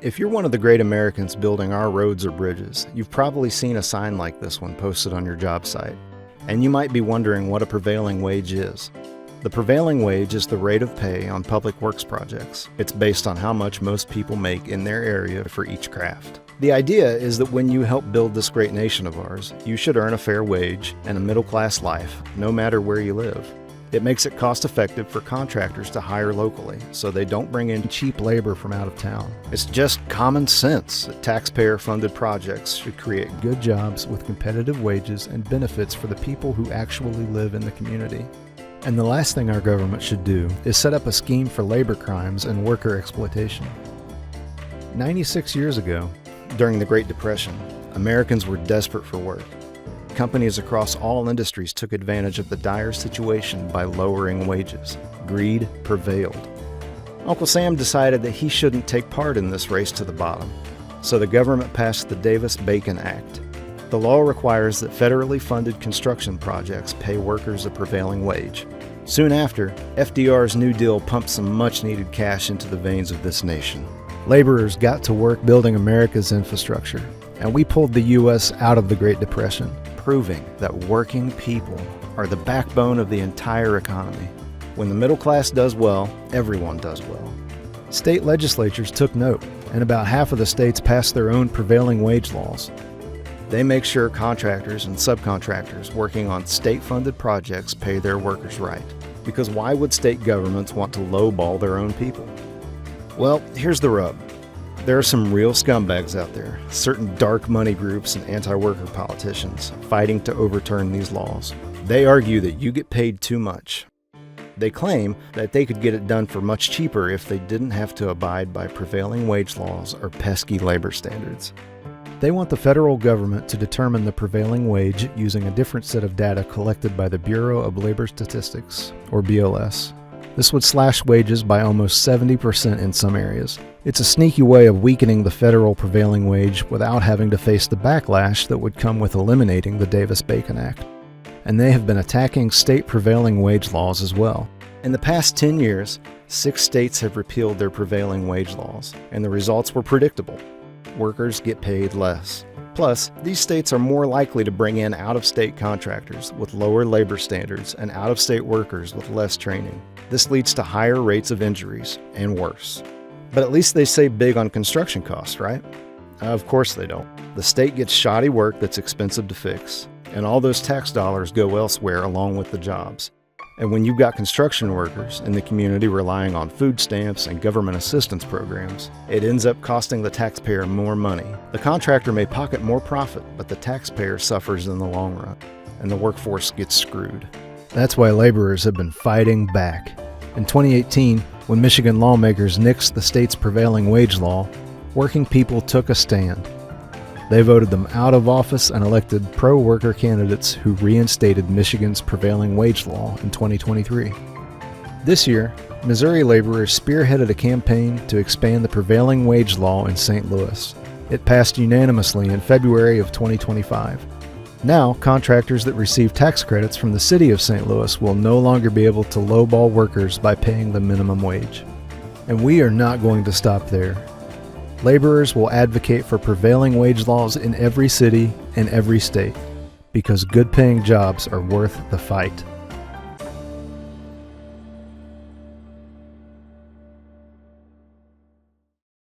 If you're one of the great Americans building our roads or bridges, you've probably seen a sign like this one posted on your job site. And you might be wondering what a prevailing wage is. The prevailing wage is the rate of pay on public works projects. It's based on how much most people make in their area for each craft. The idea is that when you help build this great nation of ours, you should earn a fair wage and a middle-class life, no matter where you live. It makes it cost-effective for contractors to hire locally, so they don't bring in cheap labor from out of town. It's just common sense that taxpayer-funded projects should create good jobs with competitive wages and benefits for the people who actually live in the community. And the last thing our government should do is set up a scheme for labor crimes and worker exploitation. 96 years ago, during the Great Depression, Americans were desperate for work. Companies across all industries took advantage of the dire situation by lowering wages. Greed prevailed. Uncle Sam decided that he shouldn't take part in this race to the bottom, so the government passed the Davis-Bacon Act. The law requires that federally funded construction projects pay workers a prevailing wage. Soon after, FDR's New Deal pumped some much-needed cash into the veins of this nation. Laborers got to work building America's infrastructure, and we pulled the U.S. out of the Great Depression, proving that working people are the backbone of the entire economy. When the middle class does well, everyone does well. State legislatures took note, and about half of the states passed their own prevailing wage laws. They make sure contractors and subcontractors working on state-funded projects pay their workers right. Because why would state governments want to lowball their own people? Well, here's the rub. There are some real scumbags out there, certain dark money groups and anti-worker politicians, fighting to overturn these laws. They argue that you get paid too much. They claim that they could get it done for much cheaper if they didn't have to abide by prevailing wage laws or pesky labor standards. They want the federal government to determine the prevailing wage using a different set of data collected by the Bureau of Labor Statistics, or BLS. This would slash wages by almost 70% in some areas. It's a sneaky way of weakening the federal prevailing wage without having to face the backlash that would come with eliminating the Davis-Bacon Act. And they have been attacking state prevailing wage laws as well. In the past 10 years, 6 states have repealed their prevailing wage laws, and the results were predictable. Workers get paid less. Plus, these states are more likely to bring in out-of-state contractors with lower labor standards and out-of-state workers with less training. This leads to higher rates of injuries, and worse. But at least they save big on construction costs, right? Of course they don't. The state gets shoddy work that's expensive to fix, and all those tax dollars go elsewhere along with the jobs. And when you've got construction workers in the community relying on food stamps and government assistance programs, it ends up costing the taxpayer more money. The contractor may pocket more profit, but the taxpayer suffers in the long run, and the workforce gets screwed. That's why laborers have been fighting back. In 2018, when Michigan lawmakers nixed the state's prevailing wage law, working people took a stand. They voted them out of office and elected pro-worker candidates who reinstated Michigan's prevailing wage law in 2023. This year, Missouri laborers spearheaded a campaign to expand the prevailing wage law in St. Louis. It passed unanimously in February of 2025. Now, contractors that receive tax credits from the city of St. Louis will no longer be able to lowball workers by paying the minimum wage. And we are not going to stop there. Laborers will advocate for prevailing wage laws in every city and every state, because good-paying jobs are worth the fight.